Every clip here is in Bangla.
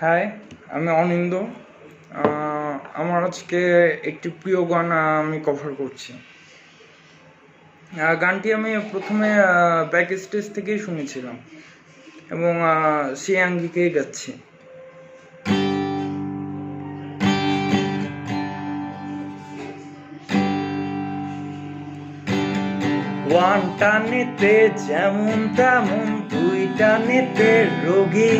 হাই, আমি অনিন্দ। আমার আজকে একটি প্রিয় গান আমি কভার করছি। গানটি আমি প্রথমে ব্যাক স্টেজ থেকেই শুনেছিলাম এবং সেই আঙ্গিকেই গাচ্ছি। ওয়ান টানেতে যেমন তেমন, দুই টানেতে রোগী,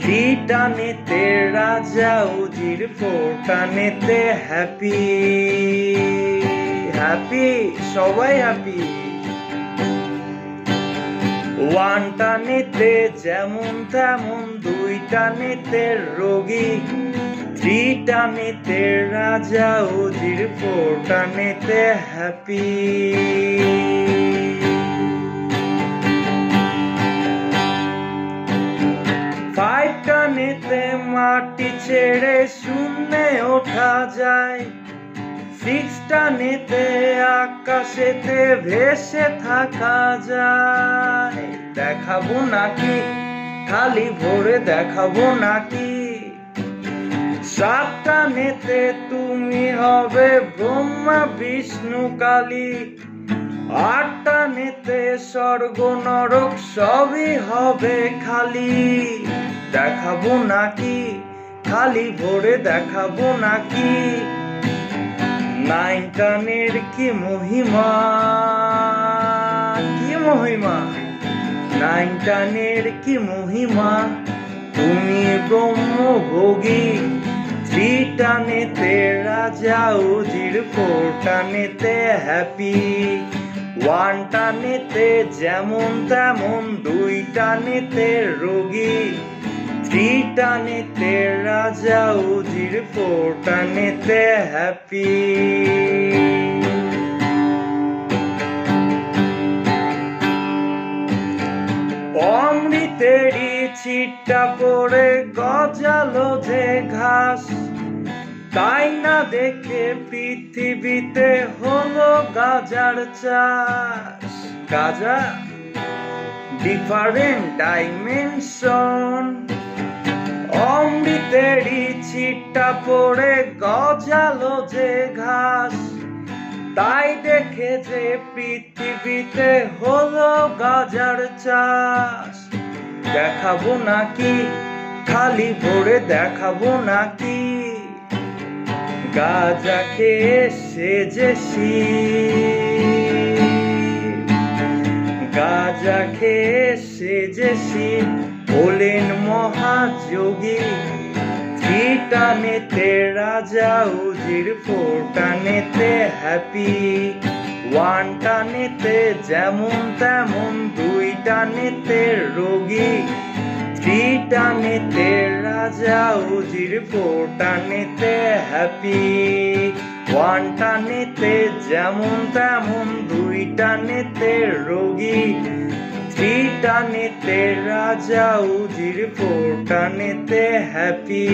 থ্রি টানেতে রাজা উজির, ফোর টানেতে হ্যাপি হ্যাপি, সবাই হ্যাপি। ওয়ান টানেতে যেমন তেমন, দুই টানেতে রোগী, থ্রি টানেতে রাজা উজির, ফোর টানেতে হ্যাপি। ফাইভ টানেতে মাটি ছেড়ে শূন্যে ওঠা যায়, সিক্স টানেতে আকাশেতে ভেসে থাকা যায়। দেখাবো নাকি খালি ভোরে, দেখাবো নাকি? সাত টানেতে তুমি হবে ব্রহ্মা বিষ্ণু কালী, আট টানেতে স্বর্গ নরক সবই হবে খালি। দেখাবো নাকি খালি ভোরে, দেখাবো নাকি? নাইন টানের কি মহিমা, কি মহিমা, নাইন টানের কি মহিমা, তুমি ব্রহ্মভোগী। থ্রি টানেতে রাজা উজির, ফোর টানেতে হ্যাপি। ওয়ান টানেতে যেমন তেমন, দুই টানেতে রোগী, থ্রি টানেতে রাজা উজির, ফোর টানেতে হ্যাপি। অমৃতেরই ছিটটা পড়ে গজালো যে ঘাস, তাই না দেখে পৃথিবীতে হলো গাজার চাষ। গাজা ডিফারেন্ট ডাইমেনশন, অমৃতেরই ছিটটা পড়ে গজালো যে ঘাস, তাই দেখে যে পৃথিবীতে হলো গাজার চাষ। দেখাবো নাকি খালি ভোরে, দেখাবো নাকি? গাজা খেয়ে সেজেছি, গাজা খেয়ে সেজেছি, হলেন মহাযোগী। থ্রি টানেতে রাজা উজির, ফোর টানেতে হ্যাপি। ওয়ান টানেতে যেমন তেমন, দুই টানেতে রোগী, থ্রি টানেতে রাজা উজির, ফোর টানেতে হ্যাপি। ওয়ান টানেতে যেমন তেমন, দুই টানেতে রোগী, থ্রি টানেতে রাজা উজির, ফোর টানেতে হ্যাপি।